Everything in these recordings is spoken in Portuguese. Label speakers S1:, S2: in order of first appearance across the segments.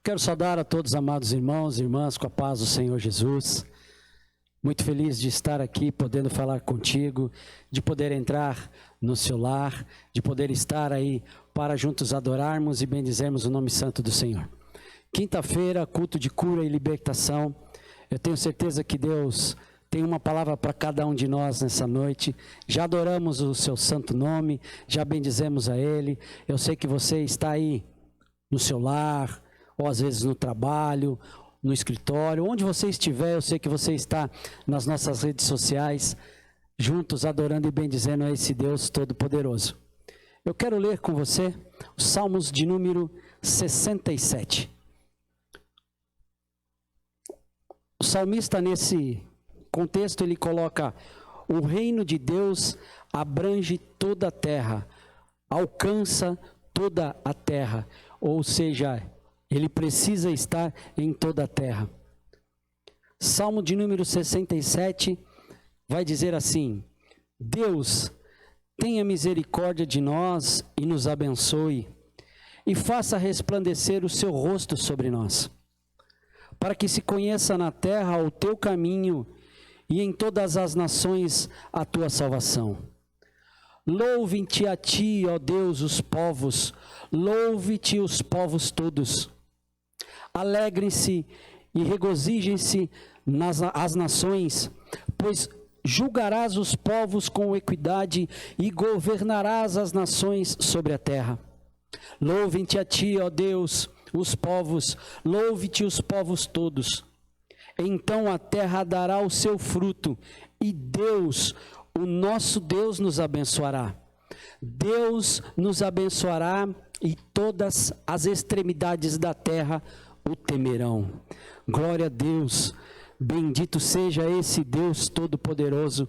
S1: Quero saudar a todos, amados irmãos e irmãs, com a paz do Senhor Jesus. Muito feliz de estar aqui, podendo falar contigo, de poder entrar no seu lar, de poder estar aí para juntos adorarmos e bendizermos o nome santo do Senhor. Quinta-feira, culto de cura e libertação. Eu tenho certeza que Deus tem uma palavra para cada um de nós nessa noite. Já adoramos o seu santo nome, já bendizemos a Ele. Eu sei que você está aí no seu lar, ou às vezes no trabalho, no escritório, onde você estiver. Eu sei que você está nas nossas redes sociais, juntos adorando e bendizendo a esse Deus Todo-Poderoso. Eu quero ler com você os Salmos de número 67. O salmista, nesse contexto, ele coloca: o reino de Deus abrange toda a terra, alcança toda a terra, ou seja, ele precisa estar em toda a terra. Salmo de número 67 vai dizer assim: Deus, tenha misericórdia de nós e nos abençoe, e faça resplandecer o seu rosto sobre nós, para que se conheça na terra o teu caminho e em todas as nações a tua salvação. Louvem-te a ti, ó Deus, os povos, louve-te os povos todos. Alegrem-se e regozijem-se as nações, pois julgarás os povos com equidade e governarás as nações sobre a terra. Louvem-te a ti, ó Deus, os povos, louve-te os povos todos. Então a terra dará o seu fruto, e Deus, o nosso Deus, nos abençoará. Deus nos abençoará, e todas as extremidades da terra o temerão. Glória a Deus, bendito seja esse Deus Todo-Poderoso.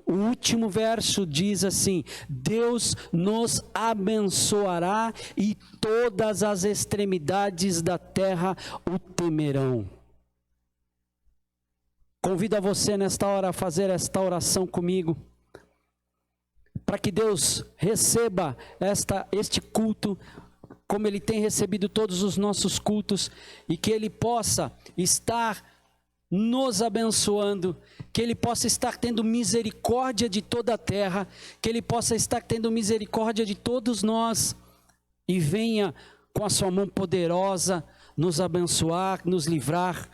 S1: O último verso diz assim: Deus nos abençoará e todas as extremidades da terra o temerão. Convido a você nesta hora a fazer esta oração comigo, para que Deus receba este culto, como Ele tem recebido todos os nossos cultos, e que Ele possa estar nos abençoando, que Ele possa estar tendo misericórdia de toda a terra, que Ele possa estar tendo misericórdia de todos nós, e venha com a sua mão poderosa nos abençoar, nos livrar,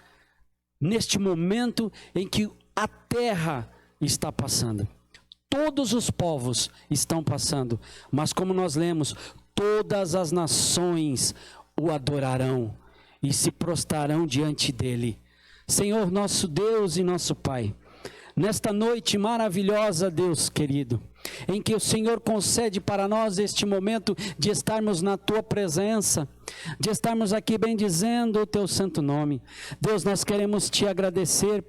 S1: neste momento em que a terra está passando. Todos os povos estão passando, mas como nós lemos, todas as nações o adorarão e se prostrarão diante dele. Senhor, nosso Deus e nosso Pai, nesta noite maravilhosa, Deus querido, em que o Senhor concede para nós este momento de estarmos na Tua presença, de estarmos aqui bendizendo o Teu santo nome. Deus, nós queremos Te agradecer,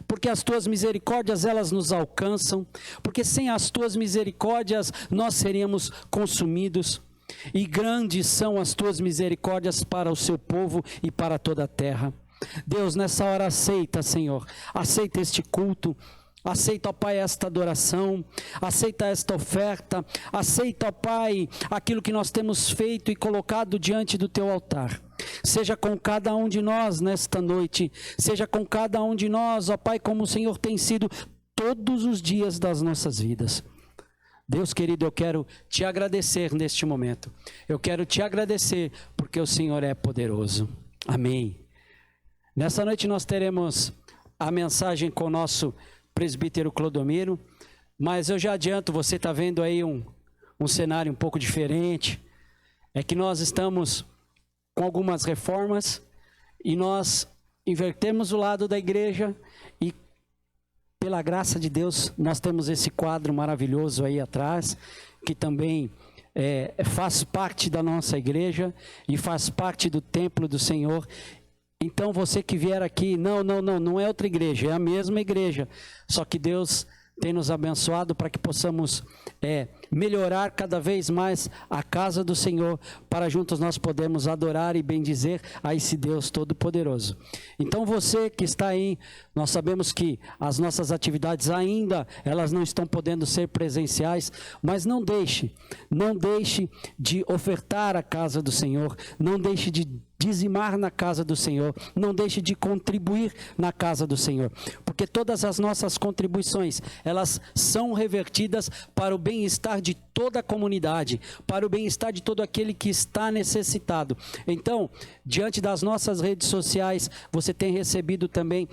S1: porque as Tuas misericórdias, elas nos alcançam, porque sem as Tuas misericórdias nós seríamos consumidos, e grandes são as Tuas misericórdias para o Seu povo e para toda a terra. Deus, nessa hora aceita, Senhor, aceita este culto, aceita, ó Pai, esta adoração, aceita esta oferta, aceita, ó Pai, aquilo que nós temos feito e colocado diante do Teu altar. Seja com cada um de nós nesta noite, seja com cada um de nós, ó Pai, como o Senhor tem sido todos os dias das nossas vidas. Deus querido, eu quero Te agradecer neste momento, eu quero Te agradecer porque o Senhor é poderoso. Amém. Nessa noite nós teremos a mensagem com o nosso presbítero Clodomiro, mas eu já adianto, você está vendo aí um cenário um pouco diferente, é que nós estamos com algumas reformas e nós invertemos o lado da igreja e pela graça de Deus nós temos esse quadro maravilhoso aí atrás, que também faz parte da nossa igreja e faz parte do templo do Senhor. Então você que vier aqui, não é outra igreja, é a mesma igreja, só que Deus tem nos abençoado para que possamos melhorar cada vez mais a casa do Senhor, para juntos nós podermos adorar e bendizer a esse Deus Todo-Poderoso. Então você que está aí, nós sabemos que as nossas atividades ainda, elas não estão podendo ser presenciais, mas não deixe de ofertar a casa do Senhor, não deixe de dizimar na casa do Senhor, não deixe de contribuir na casa do Senhor, porque todas as nossas contribuições, elas são revertidas para o bem-estar de toda a comunidade, para o bem-estar de todo aquele que está necessitado. Então, diante das nossas redes sociais, você tem recebido também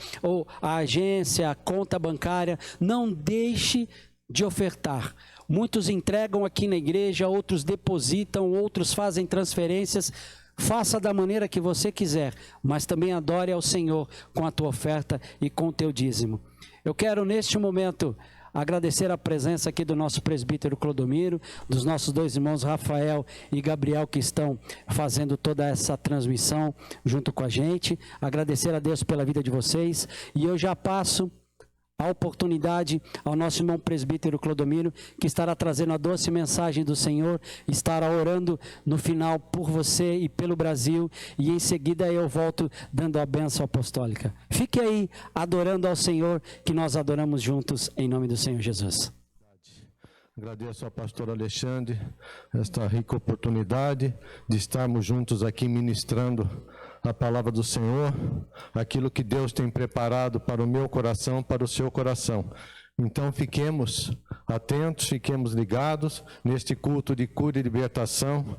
S1: a agência, a conta bancária. Não deixe de ofertar. Muitos entregam aqui na igreja, outros depositam, outros fazem transferências. Faça da maneira que você quiser, mas também adore ao Senhor com a tua oferta e com o teu dízimo. Eu quero neste momento agradecer a presença aqui do nosso presbítero Clodomiro, dos nossos dois irmãos Rafael e Gabriel, que estão fazendo toda essa transmissão junto com a gente. Agradecer a Deus pela vida de vocês, e eu já passo a oportunidade ao nosso irmão presbítero Clodomiro, que estará trazendo a doce mensagem do Senhor, estará orando no final por você e pelo Brasil, e em seguida eu volto dando a bênção apostólica. Fique aí adorando ao Senhor, que nós adoramos juntos em nome do Senhor Jesus.
S2: Agradeço ao pastor Alexandre esta rica oportunidade de estarmos juntos aqui ministrando a palavra do Senhor, aquilo que Deus tem preparado para o meu coração, para o seu coração. Então fiquemos atentos, fiquemos ligados neste culto de cura e libertação,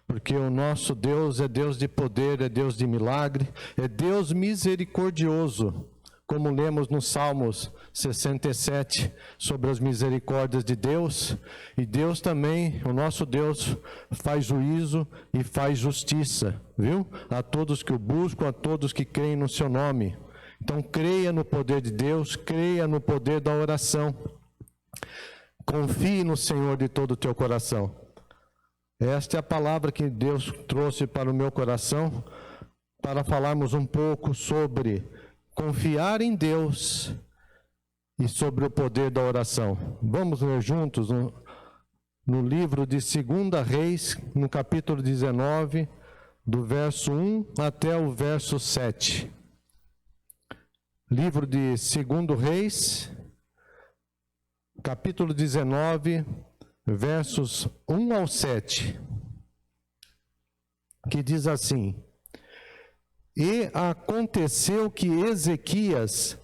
S2: porque o nosso Deus é Deus de poder, é Deus de milagre, é Deus misericordioso, como lemos no Salmos 67, sobre as misericórdias de Deus. E Deus também, o nosso Deus, faz juízo e faz justiça, viu? A todos que o buscam, a todos que creem no seu nome. Então creia no poder de Deus, creia no poder da oração. Confie no Senhor de todo o teu coração. Esta é a palavra que Deus trouxe para o meu coração, para falarmos um pouco sobre confiar em Deus e sobre o poder da oração. Vamos ler juntos no livro de 2 Reis, no capítulo 19, do verso 1 até o verso 7. Livro de 2 Reis, capítulo 19, versos 1 ao 7, que diz assim: E aconteceu que Ezequias,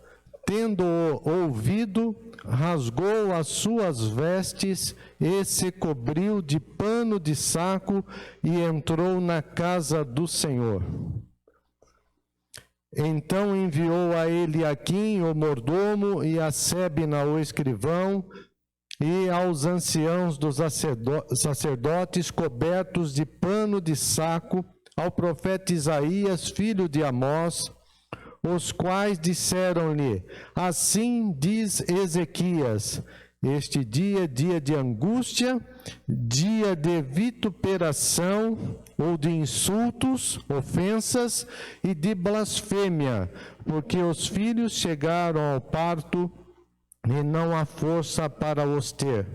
S2: tendo-o ouvido, rasgou as suas vestes e se cobriu de pano de saco e entrou na casa do Senhor. Então enviou a Eliaquim, o mordomo, e a Sebna, o escrivão, e aos anciãos dos sacerdotes cobertos de pano de saco, ao profeta Isaías, filho de Amós, os quais disseram-lhe: Assim diz Ezequias, este dia é dia de angústia, dia de vituperação, ou de insultos, ofensas e de blasfêmia, porque os filhos chegaram ao parto e não há força para os ter.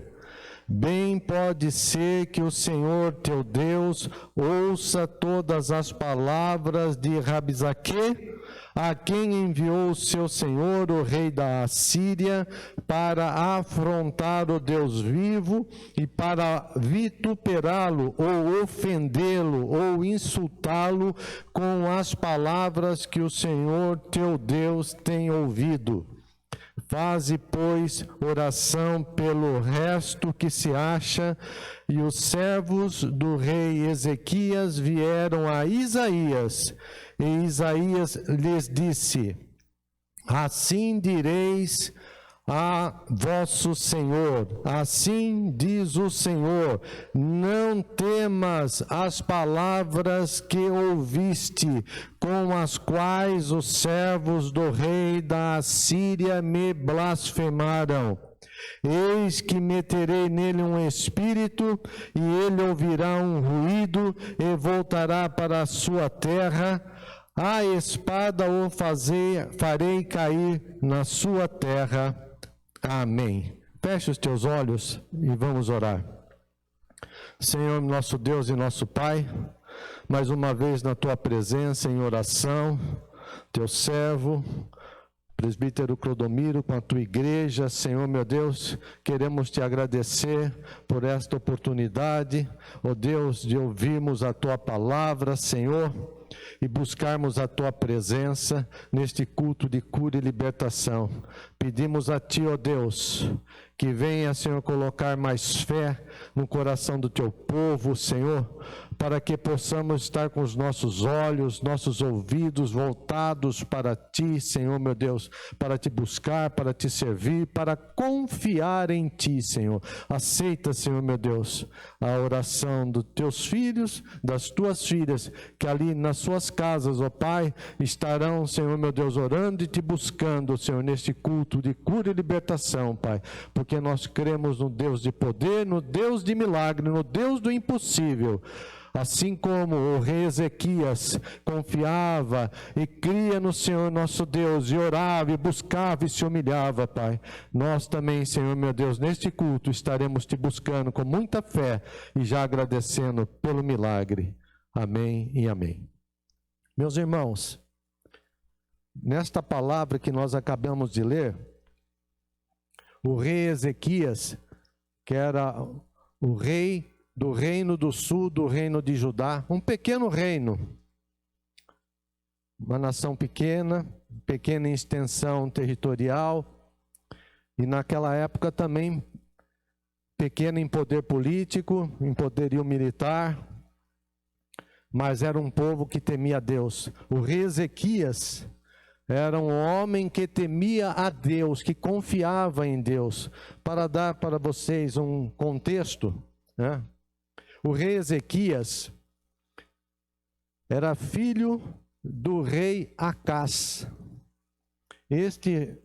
S2: Bem pode ser que o Senhor teu Deus ouça todas as palavras de Rabsaque, a quem enviou o seu senhor, o rei da Assíria, para afrontar o Deus vivo e para vituperá-lo, ou ofendê-lo, ou insultá-lo com as palavras que o Senhor teu Deus tem ouvido. Faze, pois, oração pelo resto que se acha. E os servos do rei Ezequias vieram a Isaías, e Isaías lhes disse: Assim direis a vosso Senhor, assim diz o Senhor, não temas as palavras que ouviste, com as quais os servos do rei da Assíria me blasfemaram. Eis que meterei nele um espírito, e ele ouvirá um ruído, e voltará para a sua terra. A espada o farei cair na sua terra. Amém. Feche os teus olhos e vamos orar. Senhor, nosso Deus e nosso Pai, mais uma vez na tua presença em oração, teu servo, presbítero Clodomiro, com a tua igreja, Senhor meu Deus, queremos te agradecer por esta oportunidade, ó Deus, de ouvirmos a tua palavra, Senhor. e buscarmos a Tua presença neste culto de cura e libertação. Pedimos a Ti, ó Deus, que venha, Senhor, colocar mais fé no coração do Teu povo, Senhor, para que possamos estar com os nossos olhos, nossos ouvidos voltados para Ti, Senhor, meu Deus, para Te buscar, para Te servir, para confiar em Ti, Senhor. Aceita, Senhor, meu Deus, a oração dos Teus filhos, das Tuas filhas, que ali nas suas casas, ó Pai, estarão, Senhor, meu Deus, orando e Te buscando, Senhor, neste culto de cura e libertação, Pai, porque nós cremos no Deus de poder, no Deus de milagre, no Deus do impossível. Assim como o rei Ezequias confiava e cria no Senhor nosso Deus, e orava, e buscava, e se humilhava, Pai, nós também, Senhor meu Deus, neste culto estaremos Te buscando com muita fé e já agradecendo pelo milagre. Amém e amém. Meus irmãos, nesta palavra que nós acabamos de ler, o rei Ezequias, que era o rei do reino do sul, do reino de Judá, um pequeno reino, uma nação pequena, pequena em extensão territorial, e naquela época também pequena em poder político, em poderio militar, mas era um povo que temia a Deus. O rei Ezequias era um homem que temia a Deus, que confiava em Deus. Para dar para vocês um contexto, né? O rei Ezequias era filho do rei Acás. Este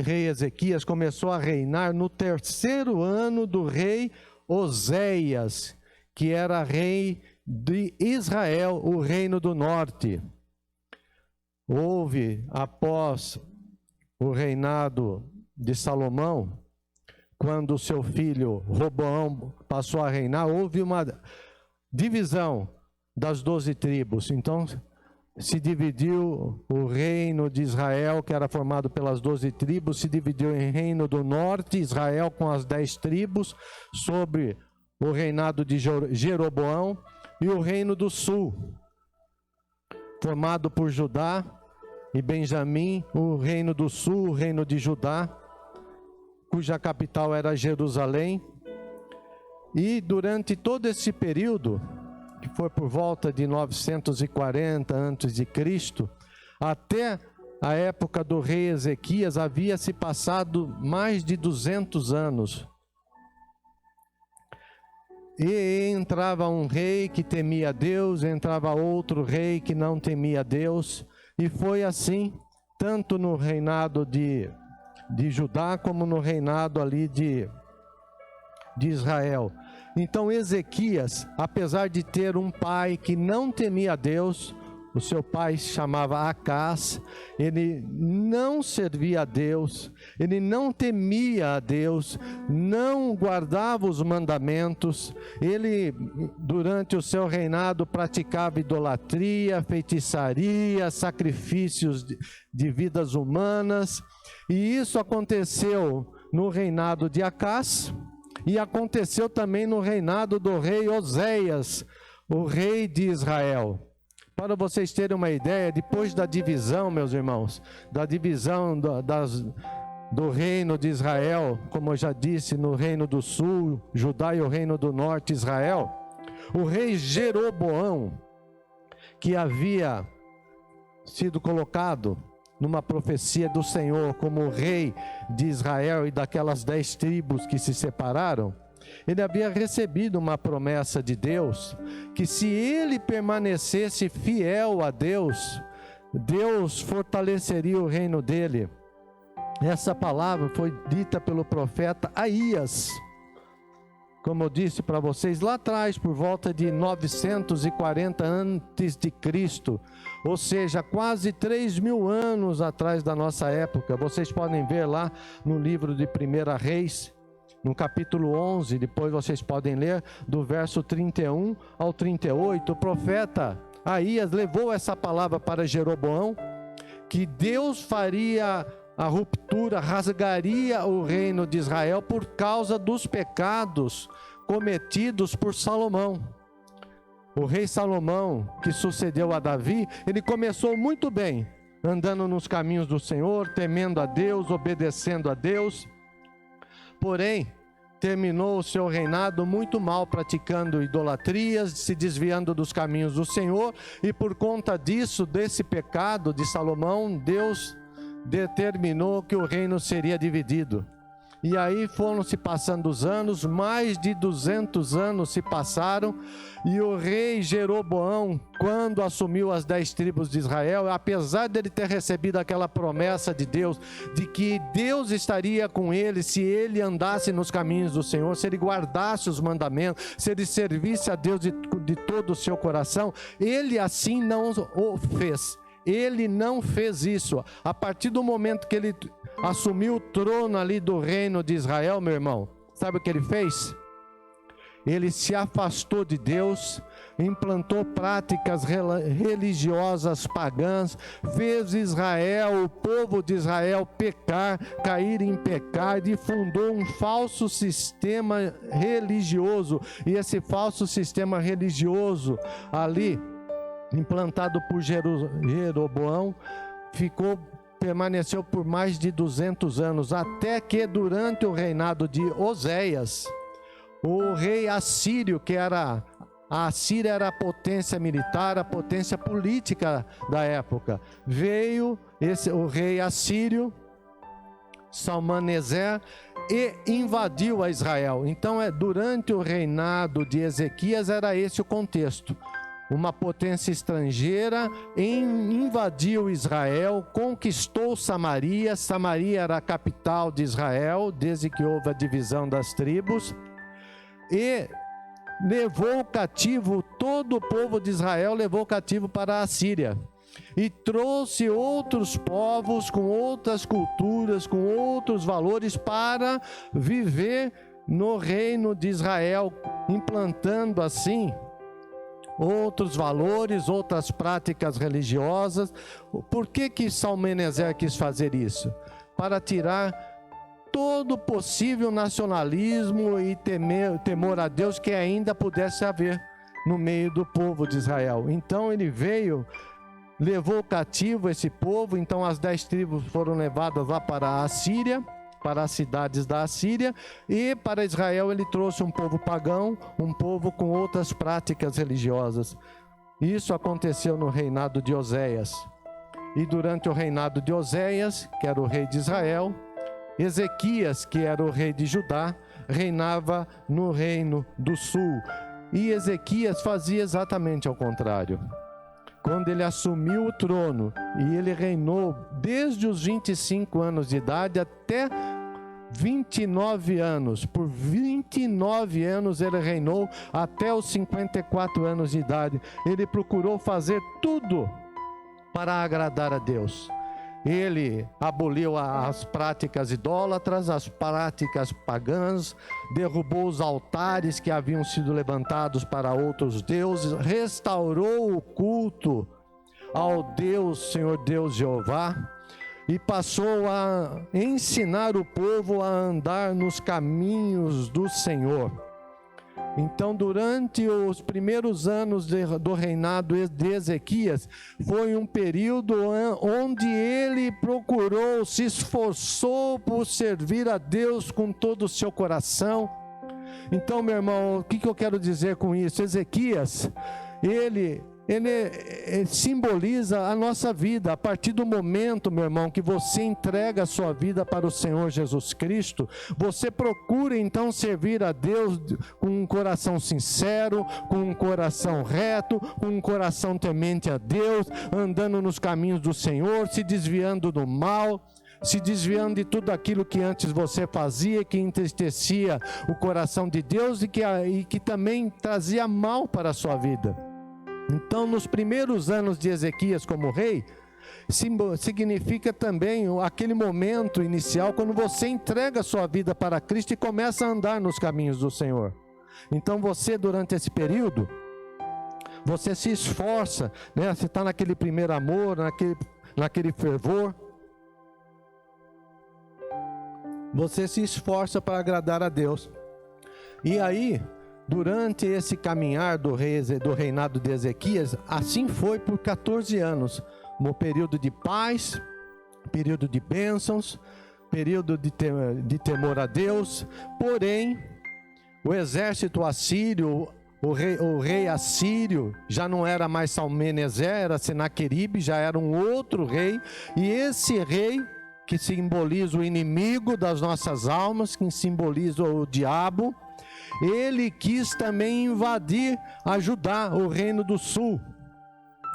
S2: rei Ezequias começou a reinar no 3º ano do rei Oséias, que era rei de Israel, o reino do norte. Houve, após o reinado de Salomão, quando seu filho Roboão passou a reinar, houve uma divisão das 12 tribos. Então, se dividiu o reino de Israel, que era formado pelas 12 tribos, se dividiu em reino do norte, Israel com as 10 tribos, sobre o reinado de Jeroboão, e o reino do sul, formado por Judá e Benjamim, o reino do sul, o reino de Judá, cuja capital era Jerusalém. E durante todo esse período, que foi por volta de 940 a.C., até a época do rei Ezequias, havia se passado mais de 200 anos. E entrava um rei que temia a Deus, entrava outro rei que não temia a Deus, e foi assim, tanto no reinado de Judá, como no reinado ali de Israel. Então Ezequias, apesar de ter um pai que não temia a Deus, o seu pai se chamava Acás, ele não servia a Deus, ele não temia a Deus, não guardava os mandamentos, ele durante o seu reinado praticava idolatria, feitiçaria, sacrifícios de vidas humanas, e isso aconteceu no reinado de Acás, e aconteceu também no reinado do rei Oséias, o rei de Israel. Para vocês terem uma ideia, depois da divisão, meus irmãos, da divisão do reino de Israel, como eu já disse, no reino do sul, Judá, e o reino do norte, Israel, o rei Jeroboão, que havia sido colocado numa profecia do Senhor como rei de Israel e daquelas 10 tribos que se separaram, ele havia recebido uma promessa de Deus, que se ele permanecesse fiel a Deus, Deus fortaleceria o reino dele. Essa palavra foi dita pelo profeta Aías, como eu disse para vocês lá atrás, por volta de 940 a.C., ou seja, quase 3.000 anos atrás da nossa época. Vocês podem ver lá no livro de 1 Reis, no capítulo 11, depois vocês podem ler do verso 31 ao 38, o profeta Aías levou essa palavra para Jeroboão, que Deus faria a ruptura, rasgaria o reino de Israel por causa dos pecados cometidos por Salomão. O rei Salomão, que sucedeu a Davi, ele começou muito bem, andando nos caminhos do Senhor, temendo a Deus, obedecendo a Deus. Porém, terminou o seu reinado muito mal, praticando idolatrias, se desviando dos caminhos do Senhor, e por conta disso, desse pecado de Salomão, Deus determinou que o reino seria dividido. E aí foram se passando os anos, mais de 200 anos se passaram, e o rei Jeroboão, quando assumiu as 10 tribos de Israel, apesar dele ter recebido aquela promessa de Deus, de que Deus estaria com ele se ele andasse nos caminhos do Senhor, se ele guardasse os mandamentos, se ele servisse a Deus de todo o seu coração, ele assim não o fez. Ele não fez isso. A partir do momento que ele assumiu o trono ali do reino de Israel, meu irmão, sabe o que ele fez? Ele se afastou de Deus, implantou práticas religiosas pagãs, fez Israel, o povo de Israel pecar, cair em pecado, e fundou um falso sistema religioso. E esse falso sistema religioso ali, implantado por Jeroboão, permaneceu por mais de 200 anos, até que durante o reinado de Oséias, o rei assírio, a Síria era a potência militar, a potência política da época, veio o rei assírio, Salmaneser, e invadiu a Israel. Então, durante o reinado de Ezequias, era esse o contexto. Uma potência estrangeira invadiu Israel, conquistou Samaria. Samaria era a capital de Israel, desde que houve a divisão das tribos, e levou cativo todo o povo de Israel, levou cativo para a Síria, e trouxe outros povos com outras culturas, com outros valores, para viver no reino de Israel, implantando assim outros valores, outras práticas religiosas. Por que Salmaneser quis fazer isso? Para tirar todo possível nacionalismo e temor a Deus que ainda pudesse haver no meio do povo de Israel. Então ele veio, levou cativo esse povo. Então as 10 tribos foram levadas lá para a Síria, para as cidades da Assíria, e para Israel ele trouxe um povo pagão, um povo com outras práticas religiosas. Isso aconteceu no reinado de Oséias. E durante o reinado de Oséias, que era o rei de Israel, Ezequias, que era o rei de Judá, reinava no reino do sul. E Ezequias fazia exatamente ao contrário. Quando ele assumiu o trono, e ele reinou desde os 25 anos de idade até 29 anos. Por 29 anos ele reinou, até os 54 anos de idade. Ele procurou fazer tudo para agradar a Deus. Ele aboliu as práticas idólatras, as práticas pagãs, derrubou os altares que haviam sido levantados para outros deuses, restaurou o culto ao Deus, Senhor Deus Jeová, e passou a ensinar o povo a andar nos caminhos do Senhor. Então, durante os primeiros anos do reinado de Ezequias, foi um período onde ele procurou, se esforçou por servir a Deus com todo o seu coração. Então, meu irmão, o que eu quero dizer com isso? Ezequias, ele simboliza a nossa vida. A partir do momento, meu irmão, que você entrega a sua vida para o Senhor Jesus Cristo, você procura então servir a Deus com um coração sincero, com um coração reto, com um coração temente a Deus, andando nos caminhos do Senhor, se desviando do mal, se desviando de tudo aquilo que antes você fazia, que entristecia o coração de Deus e que também trazia mal para a sua vida. Então, nos primeiros anos de Ezequias como rei, significa também aquele momento inicial quando você entrega a sua vida para Cristo e começa a andar nos caminhos do Senhor. Então você, durante esse período, você se esforça, né? Você está naquele primeiro amor, naquele fervor. Você se esforça para agradar a Deus. E aí, durante esse caminhar do reinado de Ezequias, assim foi por 14 anos, no período de paz, período de bênçãos, período de temor a Deus. Porém, o exército assírio, o rei assírio, já não era mais Salmeneser, era Senaqueribe, já era um outro rei, e esse rei, que simboliza o inimigo das nossas almas, que simboliza o diabo, ele quis também invadir, ajudar o reino do sul.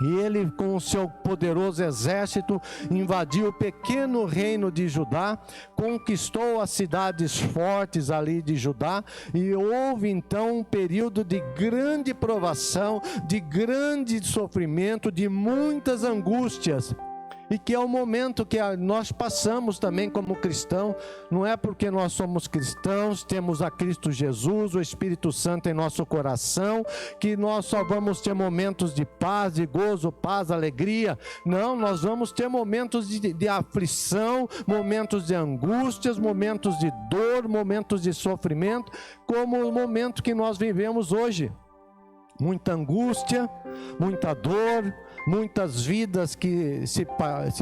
S2: E ele, com o seu poderoso exército, invadiu o pequeno reino de Judá, conquistou as cidades fortes ali de Judá, e houve então um período de grande provação, de grande sofrimento, de muitas angústias. E que é o momento que nós passamos também como cristão. Não é porque nós somos cristãos, temos a Cristo Jesus, o Espírito Santo em nosso coração, que nós só vamos ter momentos de paz, de gozo, paz, alegria. Não, nós vamos ter momentos de aflição, momentos de angústias, momentos de dor, momentos de sofrimento, como o momento que nós vivemos hoje. Muita angústia, muita dor, muitas vidas que se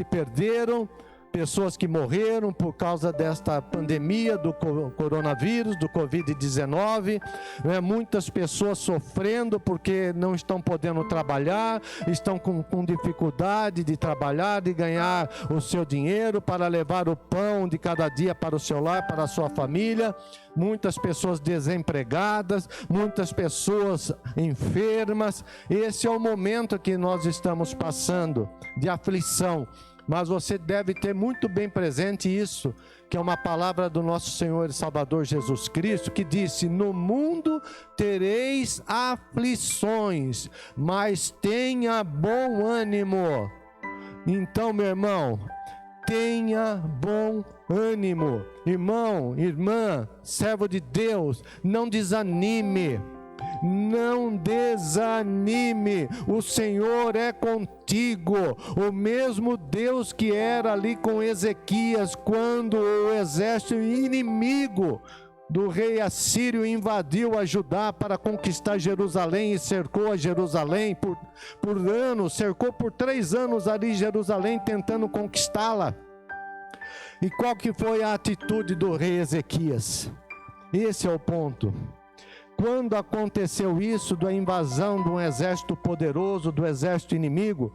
S2: perderam, pessoas que morreram por causa desta pandemia do coronavírus, do Covid-19, né? Muitas pessoas sofrendo porque não estão podendo trabalhar, estão com dificuldade de trabalhar, de ganhar o seu dinheiro para levar o pão de cada dia para o seu lar, para a sua família. Muitas pessoas desempregadas, muitas pessoas enfermas. Esse é o momento que nós estamos passando, de aflição. Mas você deve ter muito bem presente isso, que é uma palavra do nosso Senhor e Salvador Jesus Cristo, que disse: no mundo tereis aflições, mas tenha bom ânimo. Então, meu irmão, tenha bom ânimo. Irmão, irmã, servo de Deus, não desanime. Não desanime, o Senhor é contigo. O mesmo Deus que era ali com Ezequias, quando o exército inimigo do rei assírio invadiu a Judá para conquistar Jerusalém e cercou a Jerusalém por anos, cercou por 3 anos ali Jerusalém, tentando conquistá-la. E qual que foi a atitude do rei Ezequias? Esse é o ponto. Quando aconteceu isso, da invasão de um exército poderoso, do exército inimigo,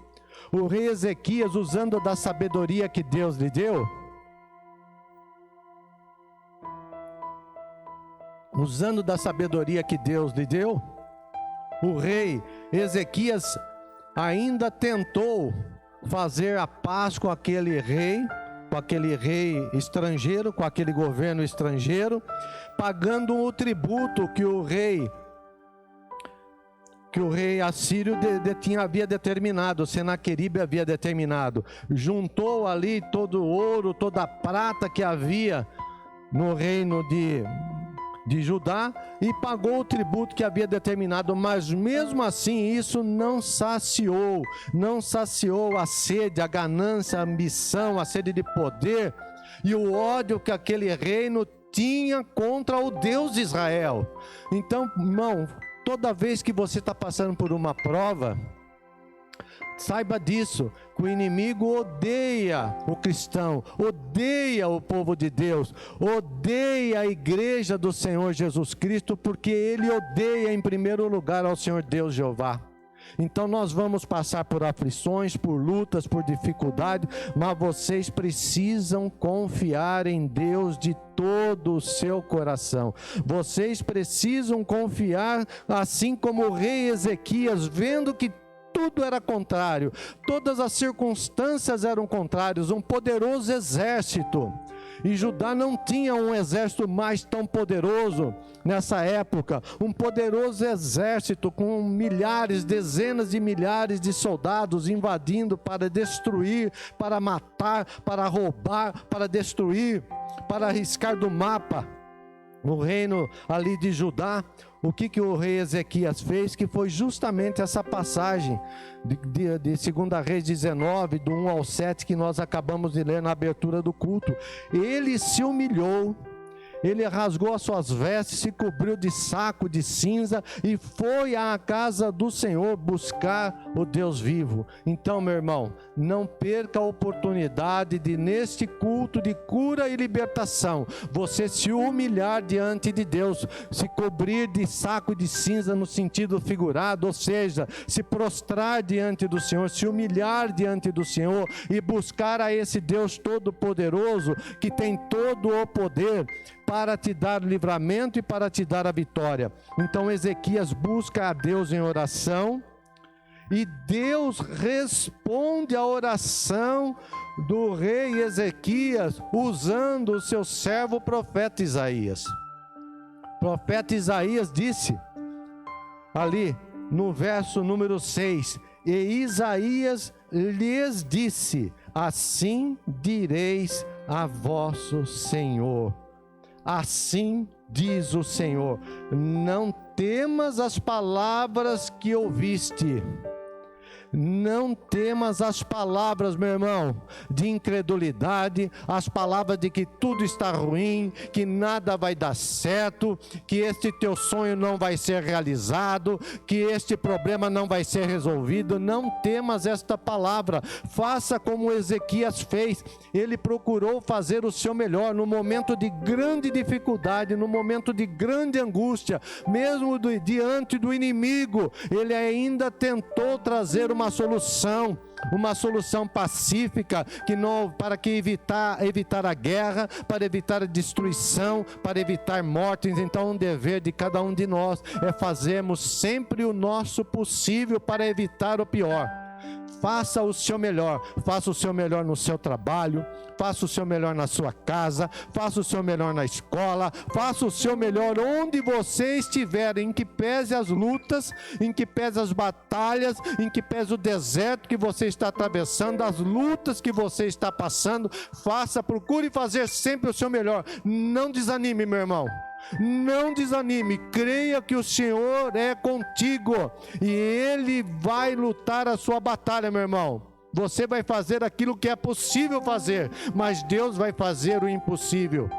S2: o rei Ezequias, usando da sabedoria que Deus lhe deu, o rei Ezequias ainda tentou fazer a paz com aquele rei estrangeiro, com aquele governo estrangeiro, pagando o tributo que o rei assírio havia determinado, Senaqueribe havia determinado. Juntou ali todo o ouro, toda a prata que havia no reino de Judá e pagou o tributo que havia determinado, mas mesmo assim isso não saciou a sede, a ganância, a ambição, a sede de poder e o ódio que aquele reino tinha contra o Deus de Israel. Então, irmão, toda vez que você está passando por uma prova, saiba disso, que o inimigo odeia o cristão, odeia o povo de Deus, odeia a igreja do Senhor Jesus Cristo, porque ele odeia em primeiro lugar ao Senhor Deus Jeová. Então nós vamos passar por aflições, por lutas, por dificuldade, mas vocês precisam confiar em Deus de todo o seu coração. Vocês precisam confiar, assim como o rei Ezequias, vendo que tudo era contrário, todas as circunstâncias eram contrárias, um poderoso exército. E Judá não tinha um exército mais tão poderoso nessa época, um poderoso exército com milhares, dezenas de milhares de soldados invadindo para destruir, para matar, para roubar, para destruir, para arriscar do mapa o reino ali de Judá. O que o rei Ezequias fez? Que foi justamente essa passagem de 2 Reis 19, do 1 ao 7, que nós acabamos de ler na abertura do culto. Ele se humilhou, ele rasgou as suas vestes, se cobriu de saco de cinza e foi à casa do Senhor buscar o Deus vivo. Então, meu irmão, não perca a oportunidade de, neste culto de cura e libertação, você se humilhar diante de Deus, se cobrir de saco de cinza no sentido figurado, ou seja, se prostrar diante do Senhor, se humilhar diante do Senhor e buscar a esse Deus Todo-Poderoso que tem todo o poder para te dar livramento e para te dar a vitória. Então Ezequias busca a Deus em oração e Deus responde a oração do rei Ezequias usando o seu servo profeta Isaías. O profeta Isaías disse ali no verso número 6: e Isaías lhes disse: assim direis a vosso Senhor. Assim diz o Senhor: não temas as palavras que ouviste. Não temas as palavras, meu irmão, de incredulidade, as palavras de que tudo está ruim, que nada vai dar certo, que este teu sonho não vai ser realizado, que este problema não vai ser resolvido. Não temas esta palavra. Faça como Ezequias fez. Ele procurou fazer o seu melhor no momento de grande dificuldade, no momento de grande angústia, mesmo diante do inimigo. Ele ainda tentou trazer uma solução pacífica, para evitar a guerra, para evitar a destruição, para evitar mortes. Então o dever de cada um de nós é fazermos sempre o nosso possível para evitar o pior. Faça o seu melhor no seu trabalho, faça o seu melhor na sua casa, faça o seu melhor na escola, faça o seu melhor onde você estiver, em que pese as lutas, em que pese as batalhas, em que pese o deserto que você está atravessando, as lutas que você está passando. Procure fazer sempre o seu melhor. Não desanime, meu irmão. Não desanime, creia que o Senhor é contigo e Ele vai lutar a sua batalha, meu irmão. Você vai fazer aquilo que é possível fazer, mas Deus vai fazer o impossível.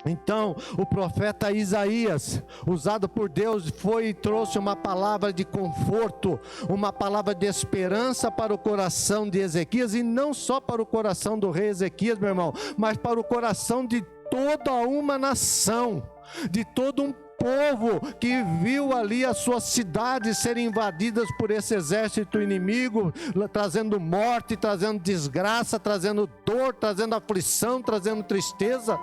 S2: Então, o profeta Isaías, usado por Deus, foi e trouxe uma palavra de conforto, uma palavra de esperança para o coração de Ezequias, e não só para o coração do rei Ezequias, meu irmão, mas para o coração de toda uma nação, de todo um povo que viu ali as suas cidades serem invadidas por esse exército inimigo, trazendo morte, trazendo desgraça, trazendo dor, trazendo aflição, trazendo tristeza.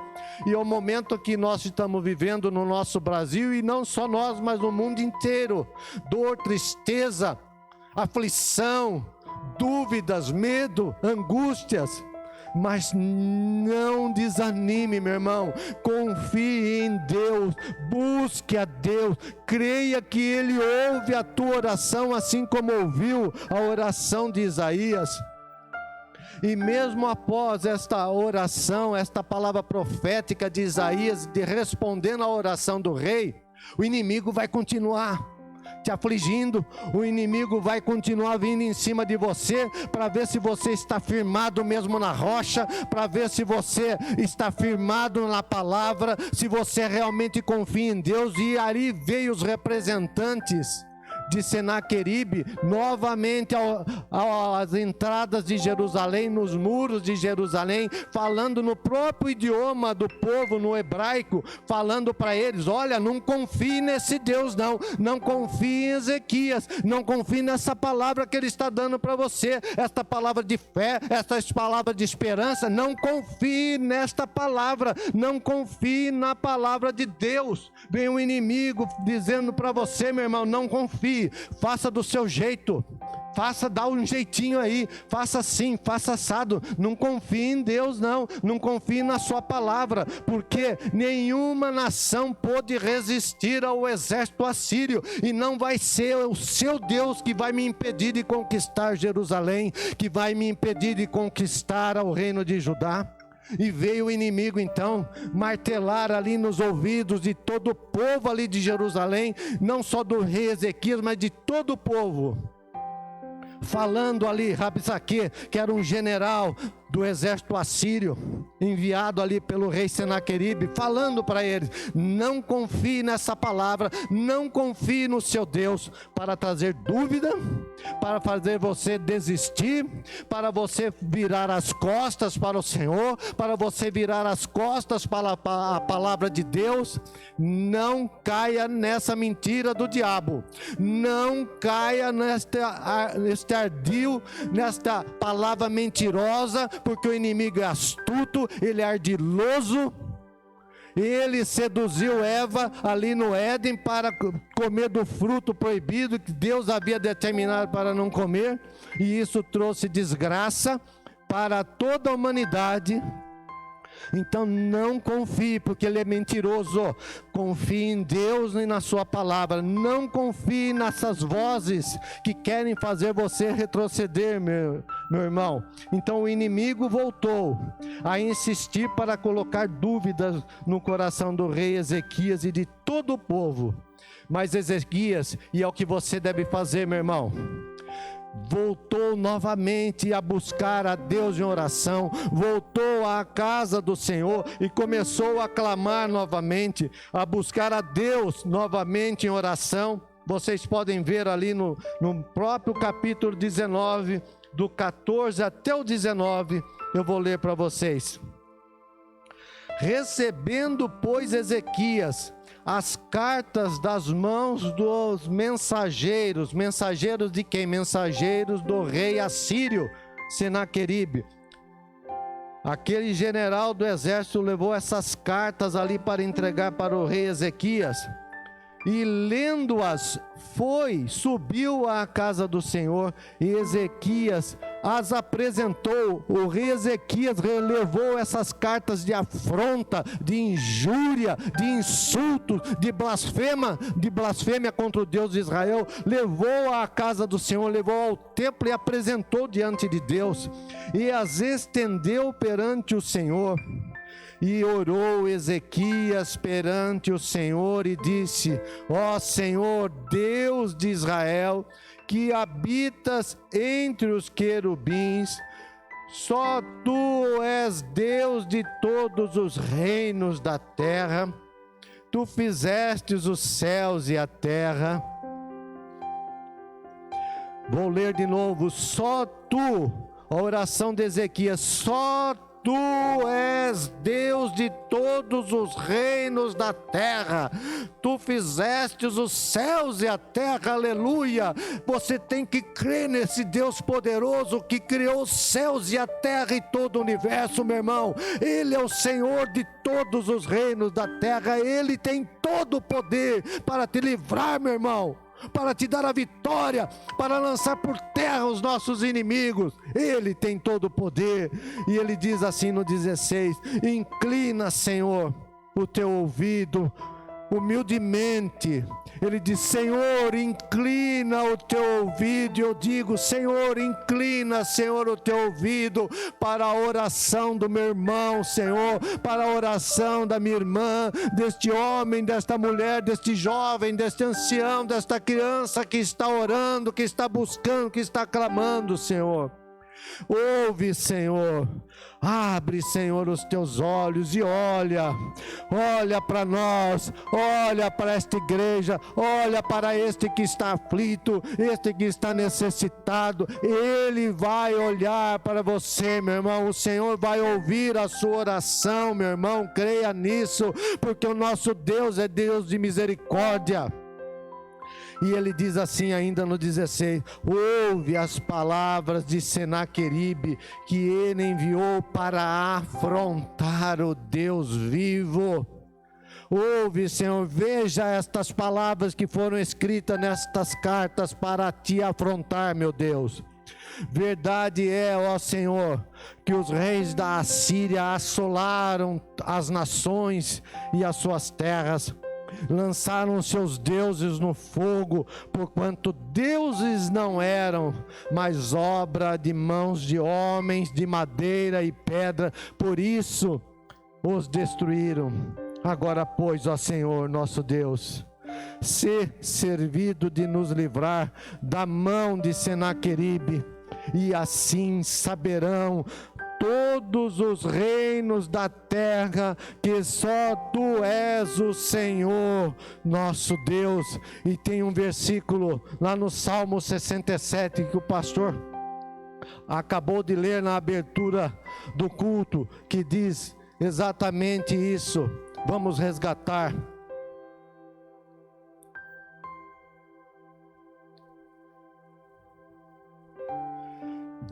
S2: E é o momento que nós estamos vivendo no nosso Brasil, e não só nós, mas no mundo inteiro: dor, tristeza, aflição, dúvidas, medo, angústias. Mas não desanime, meu irmão, confie em Deus, busque a Deus, creia que Ele ouve a tua oração, assim como ouviu a oração de Isaías. E mesmo após esta oração, esta palavra profética de Isaías, de respondendo à oração do rei, o inimigo vai continuar te afligindo, o inimigo vai continuar vindo em cima de você, para ver se você está firmado mesmo na rocha, para ver se você está firmado na palavra, se você realmente confia em Deus. E ali veio os representantes de Senaqueribe novamente às entradas de Jerusalém, nos muros de Jerusalém, falando no próprio idioma do povo, no hebraico, falando para eles: olha, não confie nesse Deus, não confie em Ezequias, não confie nessa palavra que ele está dando para você, esta palavra de fé, esta palavra de esperança. Não confie nesta palavra, não confie na palavra de Deus. Vem o inimigo dizendo para você, meu irmão: não confie, faça do seu jeito, dá um jeitinho aí, faça assim, faça assado. Não confie em Deus, não confie na sua palavra, porque nenhuma nação pôde resistir ao exército assírio, e não vai ser o seu Deus que vai me impedir de conquistar Jerusalém, que vai me impedir de conquistar o reino de Judá. E veio o inimigo então martelar ali nos ouvidos de todo o povo ali de Jerusalém, não só do rei Ezequias, mas de todo o povo, falando ali, Rabsaque, que era um general do exército assírio, enviado ali pelo rei Senaqueribe, falando para eles: não confie nessa palavra, não confie no seu Deus, para trazer dúvida, para fazer você desistir, para você virar as costas para o Senhor, para você virar as costas para a palavra de Deus. Não caia nessa mentira do diabo, não caia neste ardil, nesta palavra mentirosa, porque o inimigo é astuto, ele é ardiloso. Ele seduziu Eva ali no Éden para comer do fruto proibido que Deus havia determinado para não comer, e isso trouxe desgraça para toda a humanidade. Então não confie, porque ele é mentiroso. Confie em Deus e na sua palavra. Não confie nessas vozes que querem fazer você retroceder, meu irmão. Então o inimigo voltou a insistir para colocar dúvidas no coração do rei Ezequias e de todo o povo. Mas Ezequias, e é o que você deve fazer, meu irmão, voltou novamente a buscar a Deus em oração, voltou à casa do Senhor e começou a clamar novamente, a buscar a Deus novamente em oração. Vocês podem ver ali no próprio capítulo 19, do 14 até o 19, eu vou ler para vocês. Recebendo, pois, Ezequias as cartas das mãos dos mensageiros. Mensageiros de quem? Mensageiros do rei assírio Senaqueribe. Aquele general do exército levou essas cartas ali para entregar para o rei Ezequias, e lendo-as subiu à casa do Senhor, e Ezequias as apresentou. O rei Ezequias relevou essas cartas de afronta, de injúria, de insulto, de blasfêmia contra o Deus de Israel, levou à casa do Senhor, levou ao templo e apresentou diante de Deus, e as estendeu perante o Senhor. E orou Ezequias perante o Senhor e disse: ó Senhor, Deus de Israel, que habitas entre os querubins, só tu és Deus de todos os reinos da terra. Tu fizestes os céus e a terra. Vou ler de novo. Só tu, a oração de Ezequias, só Tu és Deus de todos os reinos da terra. Tu fizestes os céus e a terra, aleluia. Você tem que crer nesse Deus poderoso que criou os céus e a terra e todo o universo, meu irmão. Ele é o Senhor de todos os reinos da terra. Ele tem todo o poder para te livrar, meu irmão, para te dar a vitória, para lançar por terra os nossos inimigos. Ele tem todo o poder. E ele diz assim no 16: inclina, Senhor, o teu ouvido humildemente. Ele diz: Senhor, inclina o teu ouvido. E eu digo: Senhor, inclina, Senhor, o teu ouvido para a oração do meu irmão, Senhor, para a oração da minha irmã, deste homem, desta mulher, deste jovem, deste ancião, desta criança que está orando, que está buscando, que está clamando, Senhor. Ouve, Senhor. Abre, Senhor, os teus olhos e olha para nós, olha para esta igreja, olha para este que está aflito, este que está necessitado. Ele vai olhar para você, meu irmão. O Senhor vai ouvir a sua oração, meu irmão. Creia nisso, porque o nosso Deus é Deus de misericórdia. E ele diz assim ainda no 16: ouve as palavras de Senaqueribe, que ele enviou para afrontar o Deus vivo. Ouve, Senhor, veja estas palavras que foram escritas nestas cartas para te afrontar, meu Deus. Verdade é, ó Senhor, que os reis da Assíria assolaram as nações e as suas terras, lançaram seus deuses no fogo, porquanto deuses não eram, mas obra de mãos de homens, de madeira e pedra, por isso os destruíram. Agora, pois, ó Senhor nosso Deus, sê servido de nos livrar da mão de Senaqueribe, e assim saberão todos os reinos da terra, que só Tu és o Senhor, nosso Deus. E tem um versículo lá no Salmo 67 que o pastor acabou de ler na abertura do culto, que diz exatamente isso. Vamos resgatar.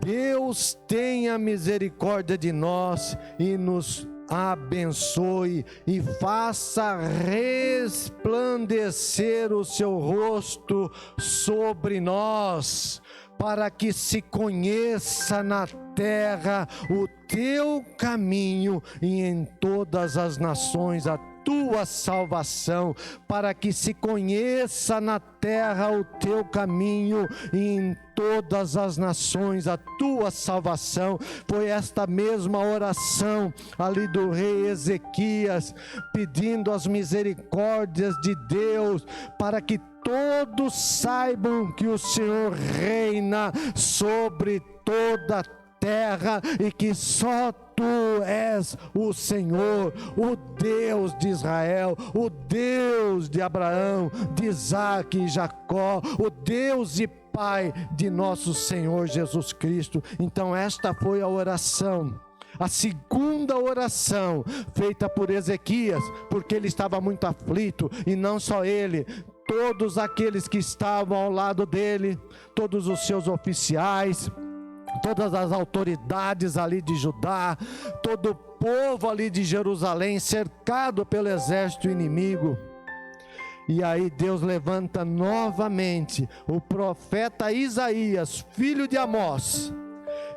S2: Deus tenha misericórdia de nós e nos abençoe e faça resplandecer o seu rosto sobre nós, para que se conheça na terra o teu caminho e em todas as nações a tua salvação, para que se conheça na terra o teu caminho e em todas as nações a tua salvação. Foi esta mesma oração ali do rei Ezequias, pedindo as misericórdias de Deus, para que todos saibam que o Senhor reina sobre toda a terra e que só Tu és o Senhor, o Deus de Israel, o Deus de Abraão, de Isaque e Jacó, o Deus e Pai de nosso Senhor Jesus Cristo. Então esta foi a oração, a segunda oração feita por Ezequias, porque ele estava muito aflito, e não só ele, todos aqueles que estavam ao lado dele, todos os seus oficiais, todas as autoridades ali de Judá, todo o povo ali de Jerusalém, cercado pelo exército inimigo. E aí Deus levanta novamente o profeta Isaías, filho de Amós,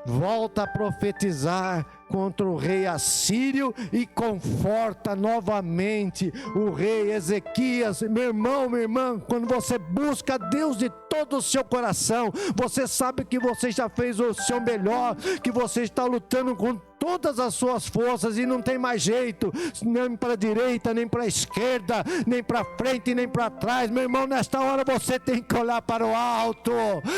S2: volta a profetizar contra o rei assírio e conforta novamente o rei Ezequias. Meu irmão, minha irmã, quando você busca Deus de todo o seu coração, você sabe que você já fez o seu melhor, que você está lutando com todas as suas forças e não tem mais jeito, nem para a direita, nem para a esquerda, nem para frente, nem para trás. Meu irmão, nesta hora você tem que olhar para o alto,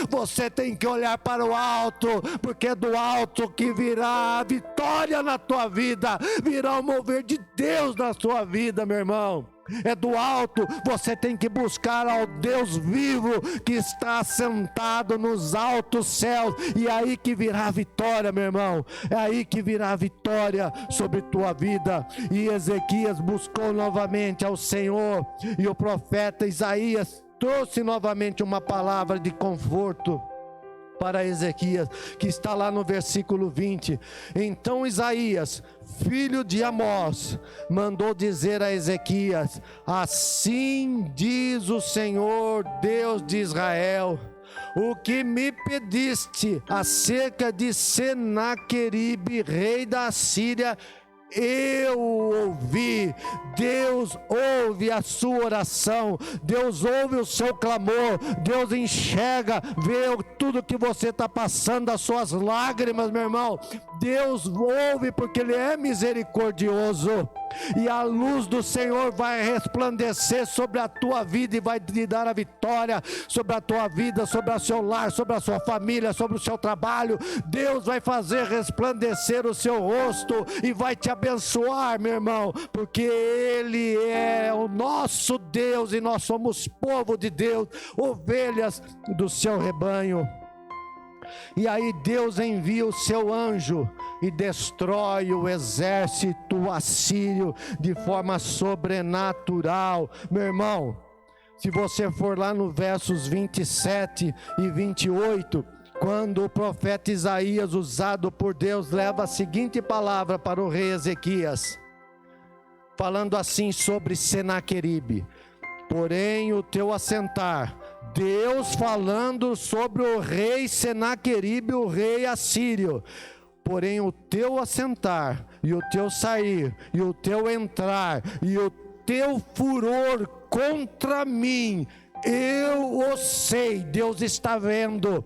S2: você tem que olhar para o alto, porque é do alto que virá a vitória na tua vida, virá o mover de Deus na tua vida, meu irmão. É do alto, você tem que buscar ao Deus vivo que está sentado nos altos céus, e é aí que virá a vitória, meu irmão, é aí que virá a vitória sobre tua vida. E Ezequias buscou novamente ao Senhor, e o profeta Isaías trouxe novamente uma palavra de conforto para Ezequias, que está lá no versículo 20. Então Isaías, filho de Amós, mandou dizer a Ezequias: assim diz o Senhor, Deus de Israel, o que me pediste acerca de Senaqueribe, rei da Síria, eu ouvi. Deus ouve a sua oração, Deus ouve o seu clamor, Deus enxerga, vê tudo que você está passando, as suas lágrimas, meu irmão. Deus ouve, porque Ele é misericordioso, e a luz do Senhor vai resplandecer sobre a tua vida e vai te dar a vitória sobre a tua vida, sobre o seu lar, sobre a sua família, sobre o seu trabalho. Deus vai fazer resplandecer o seu rosto e vai te abençoar, meu irmão, porque Ele é o nosso Deus e nós somos povo de Deus, ovelhas do seu rebanho. E aí Deus envia o seu anjo e destrói o exército assírio de forma sobrenatural. Meu irmão, se você for lá no versos 27 e 28, quando o profeta Isaías, usado por Deus, leva a seguinte palavra para o rei Ezequias, falando assim sobre Senaqueribe: porém o teu assentar, Deus falando sobre o rei Senaqueribe, o rei assírio, porém o teu assentar, e o teu sair, e o teu entrar, e o teu furor contra mim, eu o sei. Deus está vendo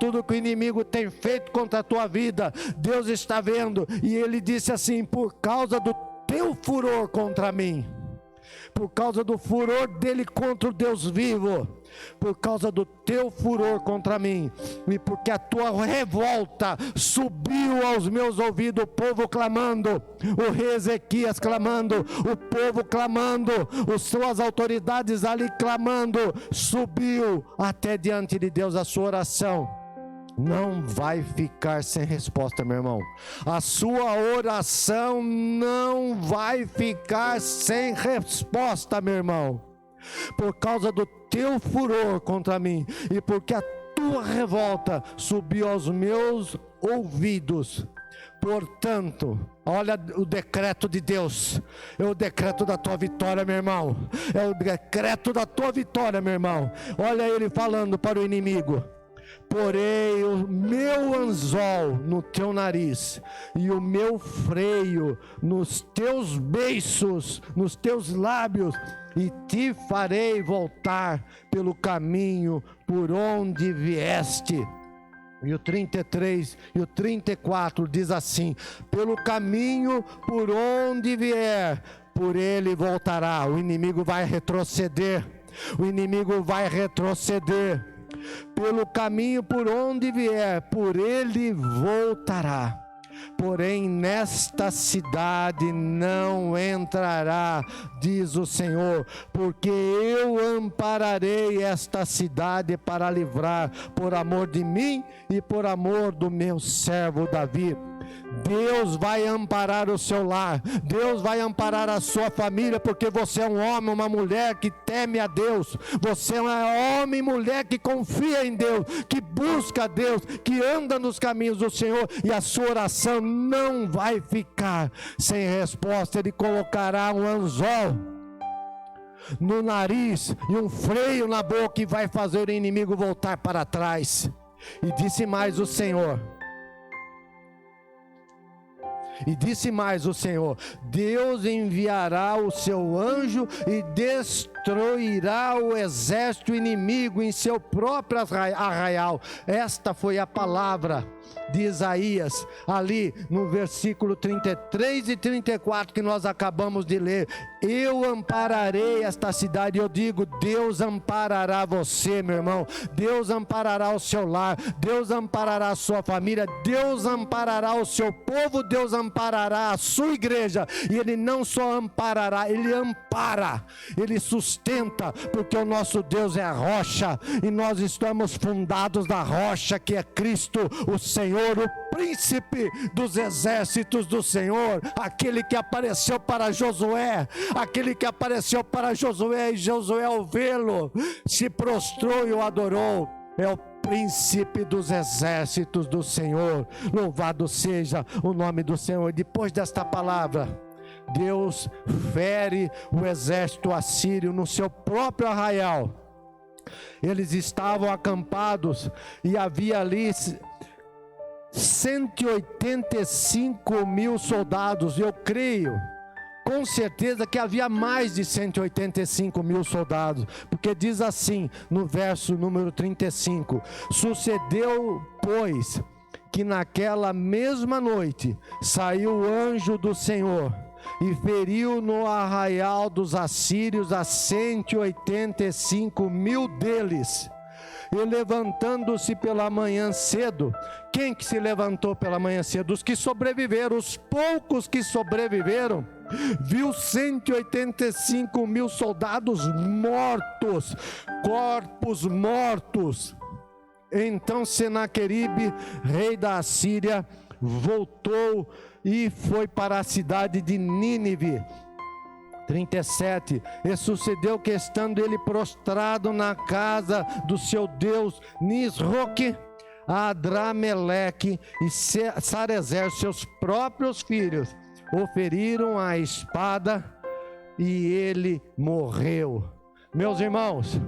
S2: tudo que o inimigo tem feito contra a tua vida, Deus está vendo, e Ele disse assim: por causa do teu furor contra mim, por causa do furor dele contra o Deus vivo, por causa do teu furor contra mim, e porque a tua revolta subiu aos meus ouvidos, o povo clamando, o rei Ezequias clamando, o povo clamando, as suas autoridades ali clamando, subiu até diante de Deus a sua oração. Não vai ficar sem resposta, meu irmão. A sua oração não vai ficar sem resposta, meu irmão. Por causa do teu furor contra mim, e porque a tua revolta subiu aos meus ouvidos. Portanto, olha o decreto de Deus. É o decreto da tua vitória, meu irmão. É o decreto da tua vitória, meu irmão. Olha ele falando para o inimigo: porei o meu anzol no teu nariz e o meu freio nos teus beiços, nos teus lábios, e te farei voltar pelo caminho por onde vieste. E o 33 e o 34 diz assim: pelo caminho por onde vier, por ele voltará. O inimigo vai retroceder. O inimigo vai retroceder. Pelo caminho por onde vier, por ele voltará. Porém nesta cidade não entrará, diz o Senhor, porque eu ampararei esta cidade para livrar, por amor de mim e por amor do meu servo Davi. Deus vai amparar o seu lar, Deus vai amparar a sua família, porque você é um homem, uma mulher que teme a Deus, você é um homem e mulher que confia em Deus, que busca a Deus, que anda nos caminhos do Senhor, e a sua oração não vai ficar sem resposta. Ele colocará um anzol no nariz e um freio na boca, e vai fazer o inimigo voltar para trás. E disse mais o Senhor, Deus enviará o seu anjo e destruirá o exército inimigo em seu próprio arraial. Esta foi a palavra de Isaías, ali no versículo 33 e 34 que nós acabamos de ler. Eu ampararei esta cidade. Eu digo, Deus amparará você, meu irmão. Deus amparará o seu lar, Deus amparará a sua família, Deus amparará o seu povo, Deus amparará a sua igreja. E Ele não só amparará, Ele ampara, Ele sustenta, porque o nosso Deus é a rocha, e nós estamos fundados na rocha que é Cristo, o Senhor, o príncipe dos exércitos do Senhor, aquele que apareceu para Josué, e Josué ao vê-lo se prostrou e o adorou. É o príncipe dos exércitos do Senhor. Louvado seja o nome do Senhor. Depois desta palavra, Deus fere o exército assírio no seu próprio arraial. Eles estavam acampados e havia ali 185 mil soldados. Eu creio com certeza que havia mais de 185 mil soldados, porque diz assim no verso número 35: sucedeu, pois, que naquela mesma noite saiu o anjo do Senhor e feriu no arraial dos assírios a 185 mil deles. E levantando-se pela manhã cedo, quem que se levantou pela manhã cedo? Os que sobreviveram, os poucos que sobreviveram, viu 185 mil soldados mortos, corpos mortos. Então Senaqueribe, rei da Assíria, voltou e foi para a cidade de Nínive. 37, e sucedeu que estando ele prostrado na casa do seu Deus Nisroque, Adrameleque e Sarezer, seus próprios filhos, o feriram a espada e ele morreu. Meus irmãos,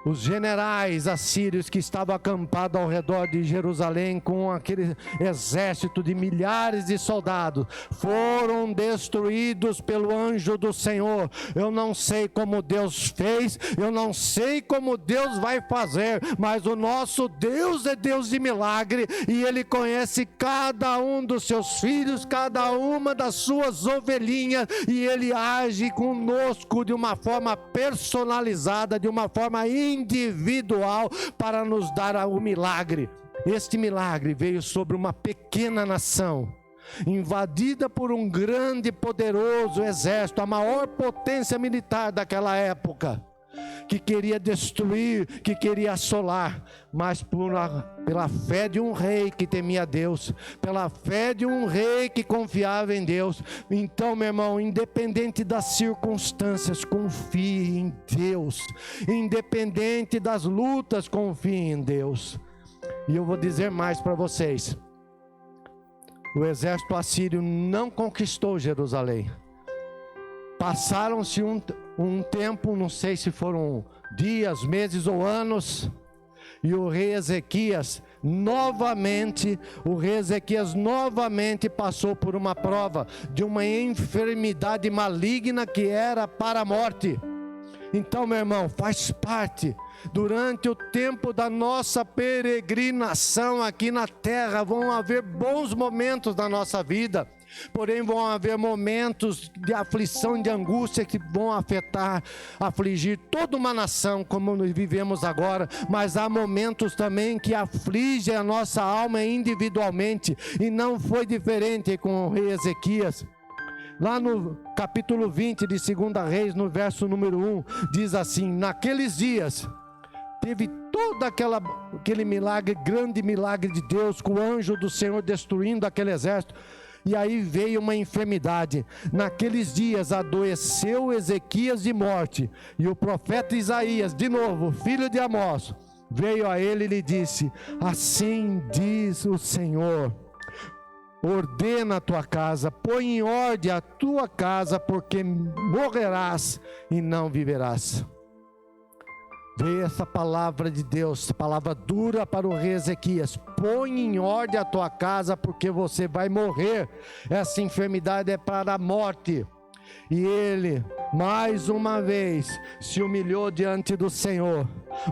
S2: os generais assírios que estavam acampados ao redor de Jerusalém com aquele exército de milhares de soldados, foram destruídos pelo anjo do Senhor. Eu não sei como Deus fez, eu não sei como Deus vai fazer, mas o nosso Deus é Deus de milagre, e Ele conhece cada um dos seus filhos, cada uma das suas ovelhinhas, e Ele age conosco de uma forma personalizada, de uma forma individual, para nos dar o milagre. Este milagre veio sobre uma pequena nação, invadida por um grande e poderoso exército, a maior potência militar daquela época, que queria destruir, que queria assolar, mas pela fé de um rei que temia Deus, pela fé de um rei que confiava em Deus. Então, meu irmão, independente das circunstâncias, confie em Deus. Independente das lutas, confie em Deus. E eu vou dizer mais para vocês: o exército assírio não conquistou Jerusalém. Passaram-se um tempo, não sei se foram dias, meses ou anos, e o rei Ezequias novamente passou por uma prova de uma enfermidade maligna que era para a morte. Então, meu irmão, faz parte. Durante o tempo da nossa peregrinação aqui na terra, vão haver bons momentos na nossa vida, porém vão haver momentos de aflição, de angústia, que vão afligir toda uma nação, como nós vivemos agora. Mas há momentos também que afligem a nossa alma individualmente, e não foi diferente com o rei Ezequias. Lá no capítulo 20 de 2 Reis, no verso número 1, diz assim: naqueles dias teve todo aquele milagre, grande milagre de Deus, com o anjo do Senhor destruindo aquele exército. E aí veio uma enfermidade. Naqueles dias adoeceu Ezequias de morte, e o profeta Isaías, de novo, filho de Amós, veio a ele e lhe disse: assim diz o Senhor, ordena a tua casa, põe em ordem a tua casa, porque morrerás e não viverás. Veio essa palavra de Deus, palavra dura para o rei Ezequias: põe em ordem a tua casa, porque você vai morrer. Essa enfermidade é para a morte. E ele, mais uma vez, se humilhou diante do Senhor,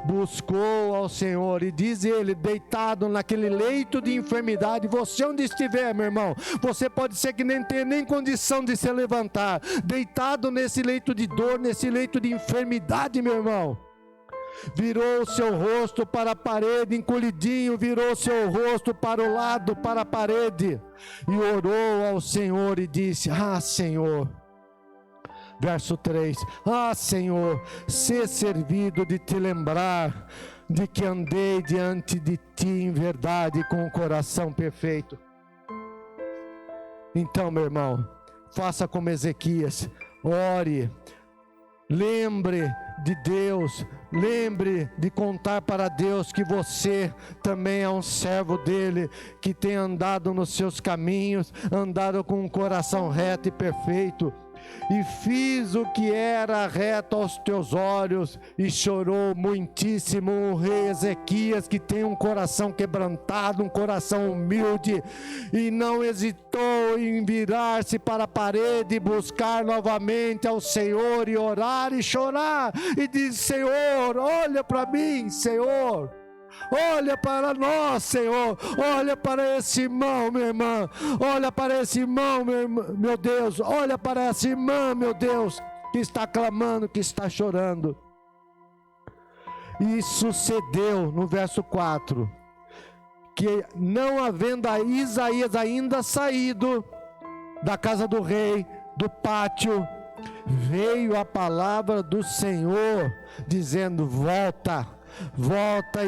S2: buscou ao Senhor, e diz ele, deitado naquele leito de enfermidade, você onde estiver, meu irmão, você pode ser que nem tenha nem condição de se levantar, deitado nesse leito de dor, nesse leito de enfermidade, meu irmão, virou o seu rosto para a parede, encolhidinho, virou o seu rosto para o lado, para a parede, e orou ao Senhor e disse: ah, Senhor, verso 3, ah, Senhor, ser servido de te lembrar de que andei diante de ti em verdade, com o coração perfeito. Então, meu irmão, faça como Ezequias, ore, lembre de Deus, lembre de contar para Deus que você também é um servo dele, que tem andado nos seus caminhos, andado com um coração reto e perfeito, e fiz o que era reto aos teus olhos, e chorou muitíssimo o rei Ezequias, que tem um coração quebrantado, um coração humilde, e não hesitou em virar-se para a parede e buscar novamente ao Senhor, e orar e chorar, e diz: Senhor, olha para mim, Senhor, olha para nós, Senhor, olha para esse irmão, minha irmã, olha para esse irmão, meu Deus, olha para essa irmã, meu Deus, que está clamando, que está chorando. E sucedeu, no verso 4, que não havendo a Isaías ainda saído da casa do rei, do pátio, veio a palavra do Senhor, dizendo: volta,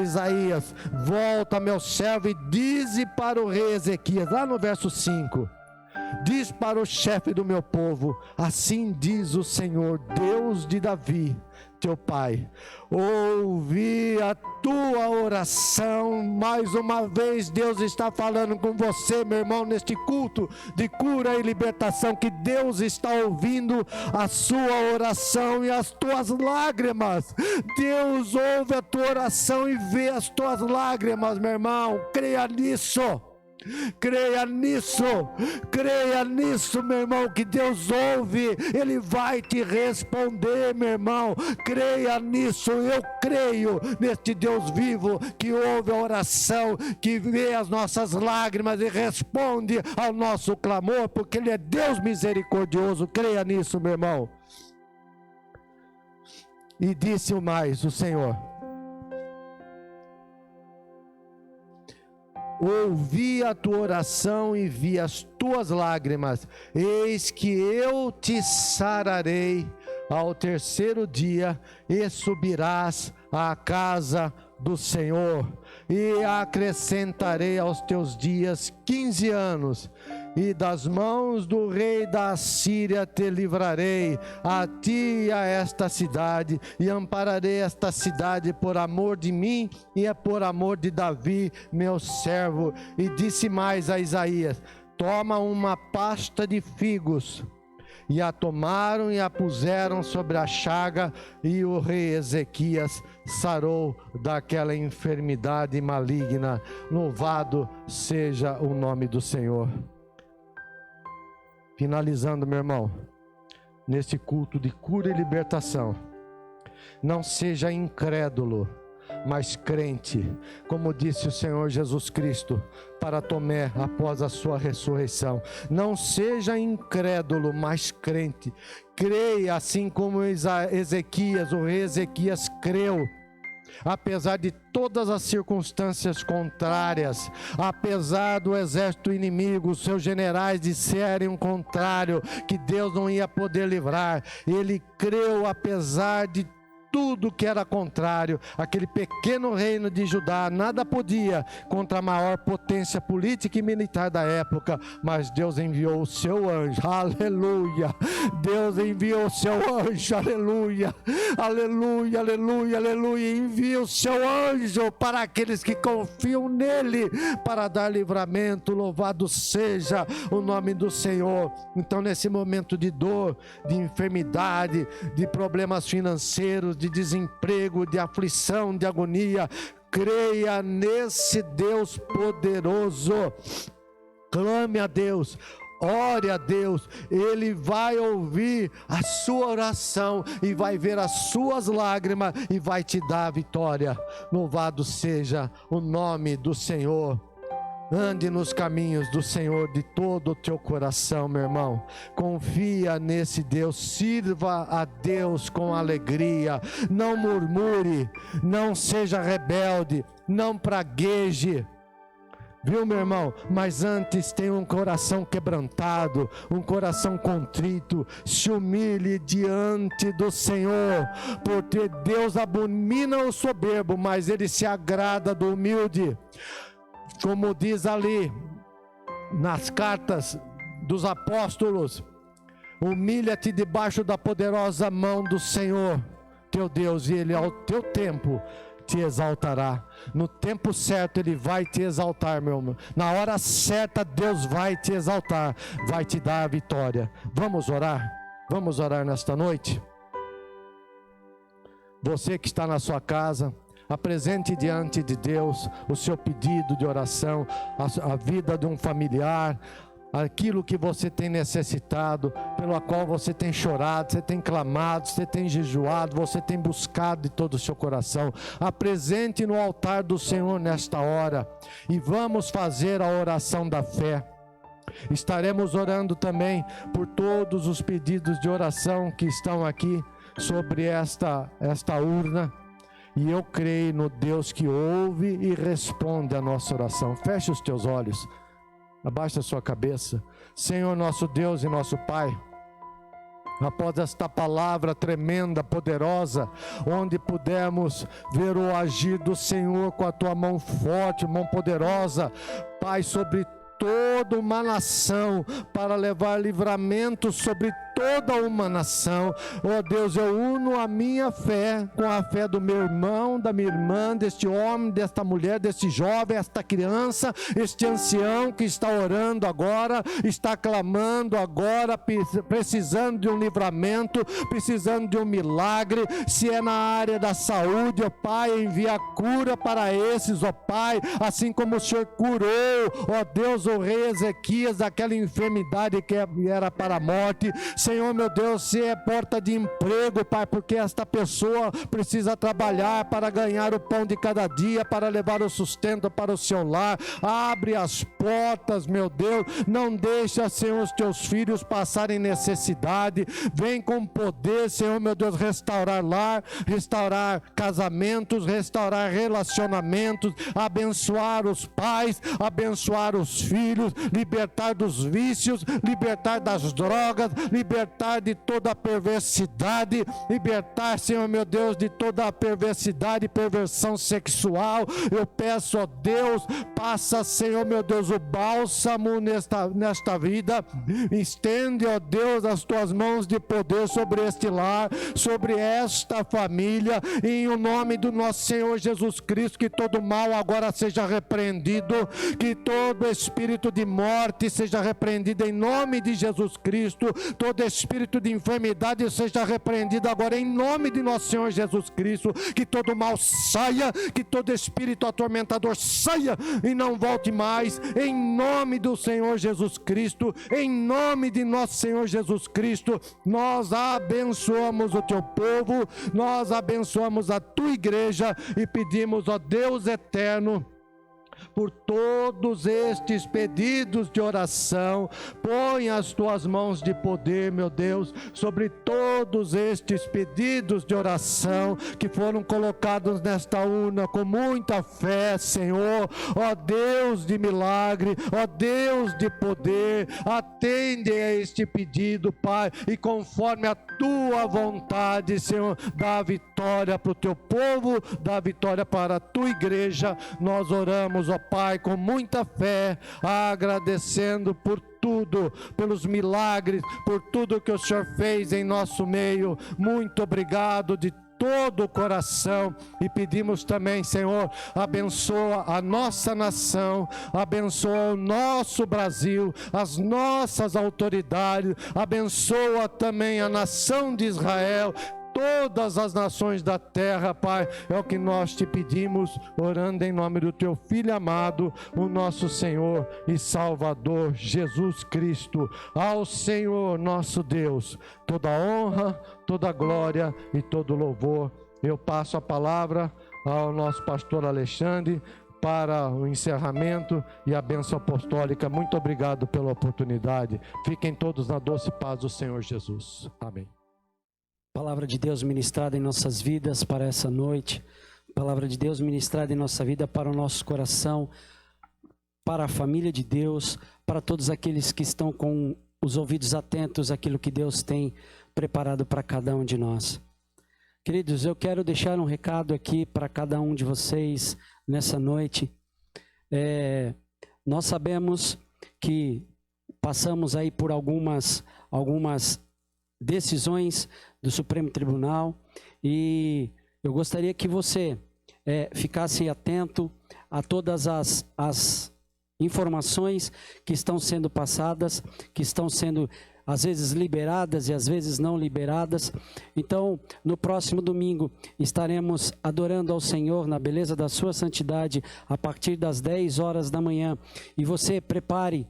S2: Isaías, volta, meu servo, e dize para o rei Ezequias, lá no verso 5, diz para o chefe do meu povo: assim diz o Senhor, Deus de Davi, teu Pai. Ouvi a tua oração. Mais uma vez Deus está falando com você, meu irmão, neste culto de cura e libertação, que Deus está ouvindo a sua oração e as tuas lágrimas. Deus ouve a tua oração e vê as tuas lágrimas, meu irmão. Creia nisso. Creia nisso, meu irmão, que Deus ouve, Ele vai te responder, meu irmão. Creia nisso, eu creio neste Deus vivo, que ouve a oração, que vê as nossas lágrimas e responde ao nosso clamor, porque Ele é Deus misericordioso. Creia nisso, meu irmão. E disse mais o Senhor: ouvi a tua oração e vi as tuas lágrimas, eis que eu te sararei ao terceiro dia, e subirás à casa do Senhor, e acrescentarei aos teus dias 15 anos, e das mãos do rei da Assíria te livrarei, a ti e a esta cidade, e ampararei esta cidade por amor de mim e é por amor de Davi, meu servo. E disse mais a Isaías: toma uma pasta de figos. E a tomaram e a puseram sobre a chaga, e o rei Ezequias sarou daquela enfermidade maligna. Louvado seja o nome do Senhor. Finalizando, meu irmão, neste culto de cura e libertação, não seja incrédulo, mas crente, como disse o Senhor Jesus Cristo para Tomé após a sua ressurreição. Não seja incrédulo, mas crente. Creia assim como Ezequias, o rei Ezequias creu. Apesar de todas as circunstâncias contrárias, apesar do exército inimigo, os seus generais disserem o contrário, que Deus não ia poder livrar, ele creu apesar de tudo que era contrário. Aquele pequeno reino de Judá nada podia contra a maior potência política e militar da época, mas Deus enviou o seu anjo, aleluia, Deus enviou o seu anjo, aleluia, aleluia, aleluia, aleluia, envia o seu anjo para aqueles que confiam nele, para dar livramento. Louvado seja o nome do Senhor. Então, nesse momento de dor, de enfermidade, de problemas financeiros, de desemprego, de aflição, de agonia, creia nesse Deus poderoso, clame a Deus, ore a Deus, Ele vai ouvir a sua oração e vai ver as suas lágrimas e vai te dar a vitória. Louvado seja o nome do Senhor. Ande nos caminhos do Senhor de todo o teu coração, meu irmão. Confia nesse Deus, sirva a Deus com alegria. Não murmure, não seja rebelde, não pragueje. Viu, meu irmão? Mas antes tenha um coração quebrantado, um coração contrito. Se humilhe diante do Senhor, porque Deus abomina o soberbo, mas Ele se agrada do humilde. Como diz ali nas cartas dos apóstolos: humilha-te debaixo da poderosa mão do Senhor teu Deus, e Ele ao teu tempo te exaltará. No tempo certo Ele vai te exaltar, meu irmão. Na hora certa Deus vai te exaltar, vai te dar a vitória. Vamos orar? Vamos orar nesta noite? Você que está na sua casa, apresente diante de Deus o seu pedido de oração, a vida de um familiar, aquilo que você tem necessitado, pelo qual você tem chorado, você tem clamado, você tem jejuado, você tem buscado de todo o seu coração. Apresente no altar do Senhor nesta hora e vamos fazer a oração da fé. Estaremos orando também por todos os pedidos de oração que estão aqui sobre esta urna. E eu creio no Deus que ouve e responde a nossa oração. Feche os teus olhos, abaixa a sua cabeça. Senhor, nosso Deus e nosso Pai, após esta palavra tremenda, poderosa, onde pudemos ver o agir do Senhor com a tua mão forte, mão poderosa, Pai, sobre toda uma nação, para levar livramento sobre toda uma nação. Ó Deus, eu uno a minha fé com a fé do meu irmão, da minha irmã, deste homem, desta mulher, deste jovem, esta criança, este ancião que está orando agora, está clamando agora, precisando de um livramento, precisando de um milagre. Se é na área da saúde, ó Pai, envia a cura para esses, ó Pai, assim como o Senhor curou, ó Deus, o rei Ezequias, daquela enfermidade que era para a morte. Senhor, meu Deus, se é porta de emprego, Pai, porque esta pessoa precisa trabalhar para ganhar o pão de cada dia, para levar o sustento para o seu lar. Abre as portas, meu Deus, não deixa, Senhor, os teus filhos passarem necessidade. Vem com poder, Senhor, meu Deus, restaurar lar, restaurar casamentos, restaurar relacionamentos, abençoar os pais, abençoar os filhos, libertar dos vícios, libertar das drogas, libertar de toda a perversidade, libertar, Senhor meu Deus, de toda a perversidade e perversão sexual. Eu peço, ó Deus, passa, Senhor meu Deus, o bálsamo nesta vida, estende, ó Deus, as tuas mãos de poder sobre este lar, sobre esta família, em o nome do nosso Senhor Jesus Cristo. Que todo mal agora seja repreendido, que todo espírito de morte seja repreendido em nome de Jesus Cristo, todo espírito de enfermidade seja repreendido agora em nome de nosso Senhor Jesus Cristo. Que todo mal saia, que todo espírito atormentador saia e não volte mais, em nome do Senhor Jesus Cristo. Em nome de nosso Senhor Jesus Cristo, nós abençoamos o teu povo, nós abençoamos a tua igreja e pedimos, ó Deus eterno, por todos estes pedidos de oração, põe as tuas mãos de poder, meu Deus, sobre todos estes pedidos de oração que foram colocados nesta urna com muita fé, Senhor. Ó Deus de milagre, ó Deus de poder, atende a este pedido, Pai, e conforme a tua vontade, Senhor, dá vitória para o teu povo, dá vitória para a tua igreja. Nós oramos, ó Pai, com muita fé, agradecendo por tudo, pelos milagres, por tudo que o Senhor fez em nosso meio. Muito obrigado de todo o coração, e pedimos também, Senhor, abençoa a nossa nação, abençoa o nosso Brasil, as nossas autoridades, abençoa também a nação de Israel, todas as nações da terra, Pai. É o que nós te pedimos, orando em nome do teu Filho amado, o nosso Senhor e Salvador Jesus Cristo. Ao Senhor nosso Deus toda honra, toda glória e todo louvor. Eu passo a palavra ao nosso pastor Alexandre para o encerramento e a bênção apostólica. Muito obrigado pela oportunidade. Fiquem todos na doce paz do Senhor Jesus. Amém.
S1: Palavra de Deus ministrada em nossas vidas para essa noite. Palavra de Deus ministrada em nossa vida para o nosso coração, para a família de Deus, para todos aqueles que estão com os ouvidos atentos àquilo que Deus tem preparado para cada um de nós. Queridos, eu quero deixar um recado aqui para cada um de vocês nessa noite. Nós sabemos que passamos aí por algumas decisões do Supremo Tribunal, e eu gostaria que você ficasse atento a todas as informações que estão sendo passadas, que estão sendo às vezes liberadas e às vezes não liberadas. Então, no próximo domingo estaremos adorando ao Senhor na beleza da sua santidade a partir das 10 horas da manhã. E você prepare,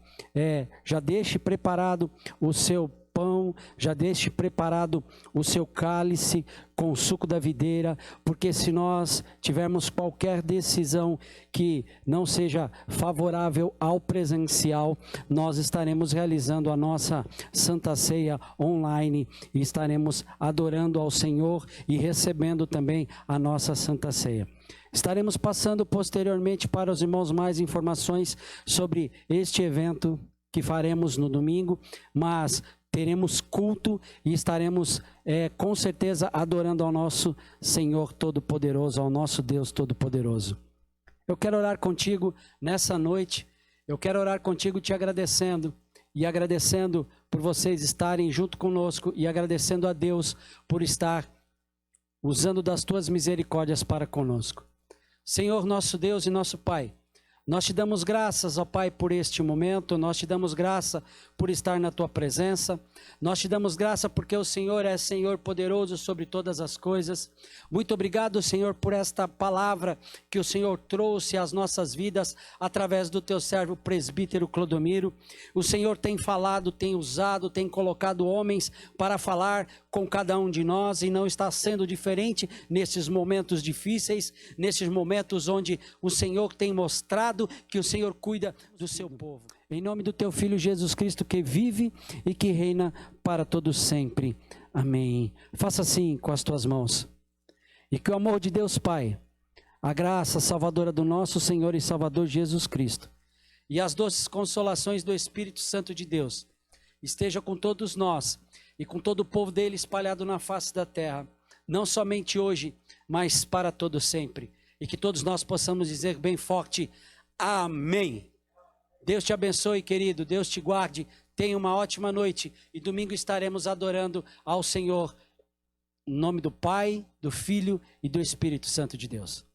S1: já deixe preparado o seu pão, já deixe preparado o seu cálice com o suco da videira, porque se nós tivermos qualquer decisão que não seja favorável ao presencial, nós estaremos realizando a nossa Santa Ceia online e estaremos adorando ao Senhor e recebendo também a nossa Santa Ceia. Estaremos passando posteriormente para os irmãos mais informações sobre este evento que faremos no domingo, mas teremos culto e estaremos com certeza adorando ao nosso Senhor Todo-Poderoso, ao nosso Deus Todo-Poderoso. Eu quero orar contigo nessa noite, eu quero orar contigo te agradecendo, e agradecendo por vocês estarem junto conosco e agradecendo a Deus por estar usando das tuas misericórdias para conosco. Senhor, nosso Deus e nosso Pai, nós te damos graças, ó Pai, por este momento, nós te damos graça por estar na tua presença, nós te damos graça porque o Senhor é Senhor poderoso sobre todas as coisas. Muito obrigado, Senhor, por esta palavra que o Senhor trouxe às nossas vidas através do teu servo presbítero Clodomiro. O Senhor tem falado, tem usado, tem colocado homens para falar com cada um de nós e não está sendo diferente nesses momentos difíceis, nesses momentos onde o Senhor tem mostrado que o Senhor cuida do seu povo. Em nome do teu Filho Jesus Cristo, que vive e que reina para todos sempre. Amém. Faça assim com as tuas mãos. E que o amor de Deus Pai, a graça salvadora do nosso Senhor e Salvador Jesus Cristo, e as doces consolações do Espírito Santo de Deus, esteja com todos nós e com todo o povo dele espalhado na face da terra, não somente hoje, mas para todo sempre. E que todos nós possamos dizer bem forte: amém. Deus te abençoe, querido. Deus te guarde. Tenha uma ótima noite. E domingo estaremos adorando ao Senhor. Em nome do Pai, do Filho e do Espírito Santo de Deus.